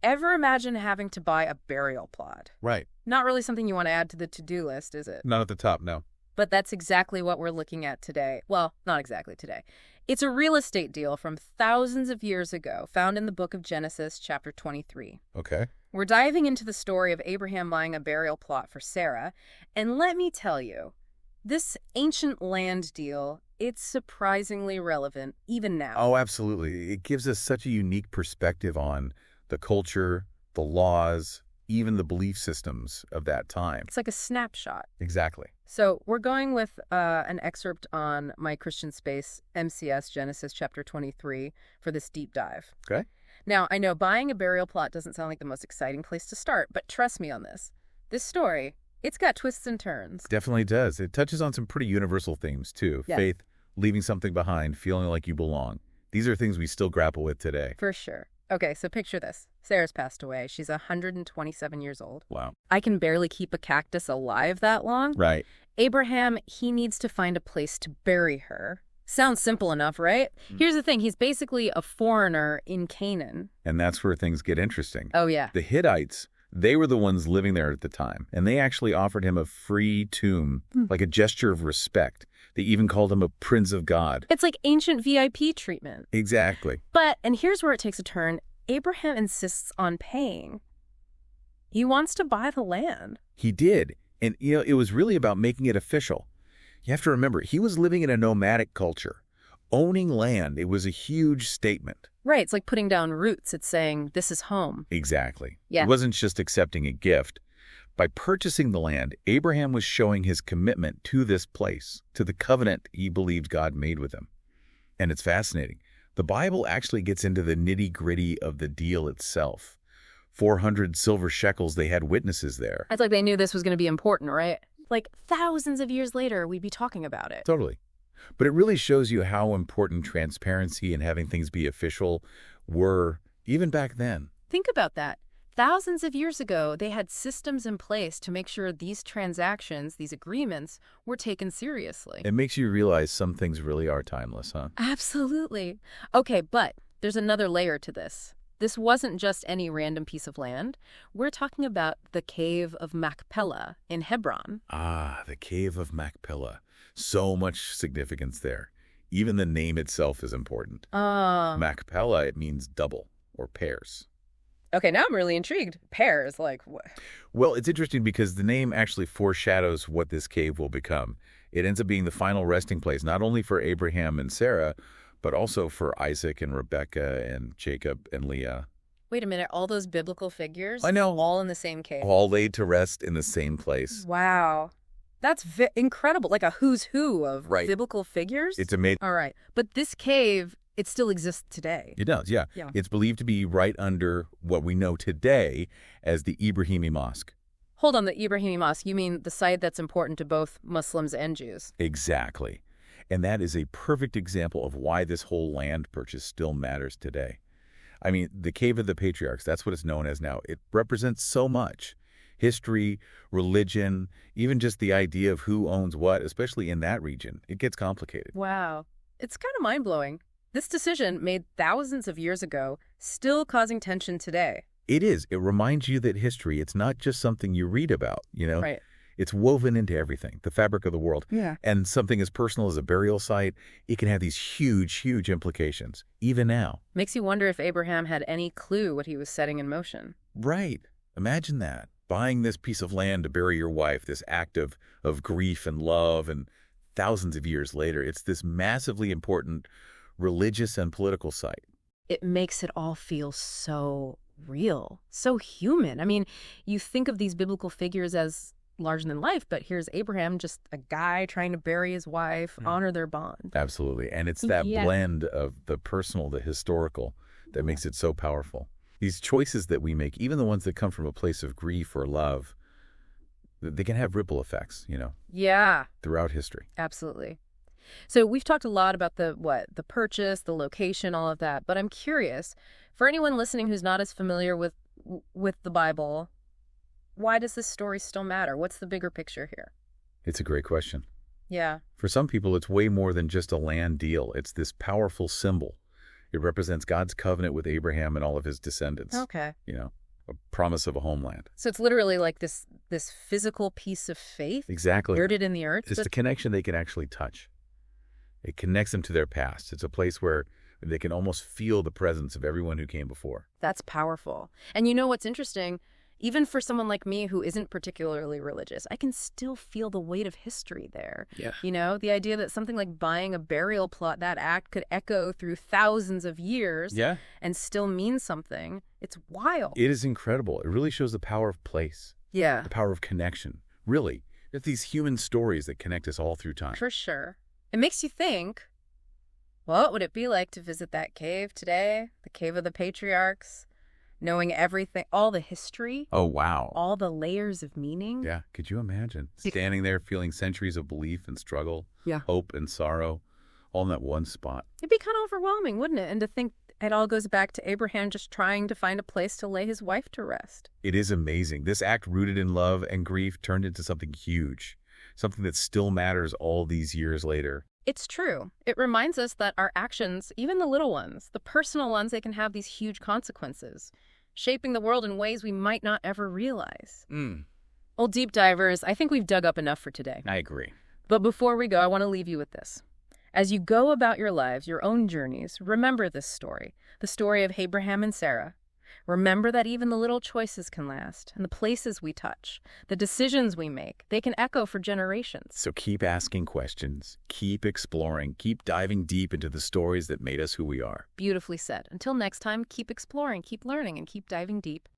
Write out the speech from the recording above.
Ever imagine having to buy a burial plot? Right. Not really something you want to add to the to-do list, is it? Not at the top, no. But that's exactly what we're looking at today. Well, not exactly today. It's a real estate deal from thousands of years ago, found in the book of Genesis, chapter 23. Okay. We're diving into the story of Abraham buying a burial plot for Sarah, and let me tell you, this ancient land deal, it's surprisingly relevant even now. Oh, absolutely. It gives us such a unique perspective on the culture, the laws, even the belief systems of that time. It's like a snapshot. Exactly. So we're going with an excerpt on My Christian Space, MCS, Genesis chapter 23, for this deep dive. Okay. Now, I know buying a burial plot doesn't sound like the most exciting place to start, but trust me on this. This story, it's got twists and turns. Definitely does. It touches on some pretty universal themes, too. Yeah. Faith, leaving something behind, feeling like you belong. These are things we still grapple with today. For sure. Okay, so picture this. Sarah's passed away. She's 127 years old. Wow. I can barely keep a cactus alive that long. Right. Abraham, he needs to find a place to bury her. Sounds simple enough, right? Here's the thing. He's basically a foreigner in Canaan. And that's where things get interesting. Oh, yeah. The Hittites, they were the ones living there at the time, and they actually offered him a free tomb, like a gesture of respect. They even called him a prince of God. It's like ancient VIP treatment. Exactly. But, and here's where it takes a turn, Abraham insists on paying. He wants to buy the land. He did. And, it was really about making it official. You have to remember, he was living in a nomadic culture. Owning land, it was a huge statement. Right, it's like putting down roots. It's saying, this is home. Exactly. Yeah. It wasn't just accepting a gift. By purchasing the land, Abraham was showing his commitment to this place, to the covenant he believed God made with him. And it's fascinating. The Bible actually gets into the nitty-gritty of the deal itself. 400 silver shekels, they had witnesses there. It's like they knew this was going to be important, right? Like thousands of years later, we'd be talking about it. Totally. But it really shows you how important transparency and having things be official were even back then. Think about that. Thousands of years ago, they had systems in place to make sure these transactions, these agreements, were taken seriously. It makes you realize some things really are timeless, huh? Absolutely. Okay, but there's another layer to this. This wasn't just any random piece of land. We're talking about the Cave of Machpelah in Hebron. Ah, the Cave of Machpelah. So much significance there. Even the name itself is important. Machpelah, it means double or pairs. Okay, now I'm really intrigued. Pairs, like what? Well, it's interesting because the name actually foreshadows what this cave will become. It ends up being the final resting place, not only for Abraham and Sarah, but also for Isaac and Rebekah and Jacob and Leah. Wait a minute, all those biblical figures? I know. All in the same cave? All laid to rest in the same place. Wow. That's incredible, like a who's who of Right. biblical figures? It's amazing. All right, but this cave, it still exists today. It does, yeah. Yeah. It's believed to be right under what we know today as the Ibrahimi Mosque. Hold on, the Ibrahimi Mosque, you mean the site that's important to both Muslims and Jews? Exactly. And that is a perfect example of why this whole land purchase still matters today. I mean, the Cave of the Patriarchs, that's what it's known as now. It represents so much. History, religion, even just the idea of who owns what, especially in that region. It gets complicated. Wow. It's kind of mind-blowing. This decision, made thousands of years ago, still causing tension today. It is. It reminds you that history, it's not just something you read about, Right. It's woven into everything, the fabric of the world. Yeah. And something as personal as a burial site, it can have these huge, huge implications, even now. Makes you wonder if Abraham had any clue what he was setting in motion. Right. Imagine that. Buying this piece of land to bury your wife, this act of grief and love, and thousands of years later, it's this massively important religious and political site. It makes it all feel so real, so human. I mean, you think of these biblical figures as larger than life, but here's Abraham, just a guy trying to bury his wife, honor their bond. Absolutely. And it's that Yeah. blend of the personal, the historical, that makes it so powerful. These choices that we make, even the ones that come from a place of grief or love, they can have ripple effects, Yeah, throughout history. absolutely. So we've talked a lot about the purchase, the location, all of that, but I'm curious, for anyone listening who's not as familiar with the Bible, why does this story still matter? What's the bigger picture here? It's a great question. Yeah. For some people, it's way more than just a land deal. It's this powerful symbol. It represents God's covenant with Abraham and all of his descendants. Okay. You know, a promise of a homeland. So it's literally like this physical piece of faith Exactly. rooted in the earth. It's the connection they can actually touch. It connects them to their past. It's a place where they can almost feel the presence of everyone who came before. That's powerful. And you know what's interesting? Even for someone like me who isn't particularly religious, I can still feel the weight of history there. Yeah. You know, the idea that something like buying a burial plot, that act could echo through thousands of years Yeah. and still mean something. It's wild. It is incredible. It really shows the power of place, Yeah, the power of connection. Really, it's these human stories that connect us all through time. for sure. It makes you think, what would it be like to visit that cave today? The Cave of the Patriarchs? Knowing everything, all the history, Oh, wow. all the layers of meaning. Yeah, could you imagine standing there feeling centuries of belief and struggle, Yeah. hope and sorrow, all in that one spot? It'd be kind of overwhelming, wouldn't it? And to think it all goes back to Abraham just trying to find a place to lay his wife to rest. It is amazing. This act rooted in love and grief turned into something huge, something that still matters all these years later. It's true. It reminds us that our actions, even the little ones, the personal ones, they can have these huge consequences, shaping the world in ways we might not ever realize. Well, deep divers, I think we've dug up enough for today. I agree. But before we go, I want to leave you with this. As you go about your lives, your own journeys, remember this story, the story of Abraham and Sarah. Remember that even the little choices can last, and the places we touch, the decisions we make, they can echo for generations. So keep asking questions, keep exploring, keep diving deep into the stories that made us who we are. Beautifully said. Until next time, keep exploring, keep learning, and keep diving deep.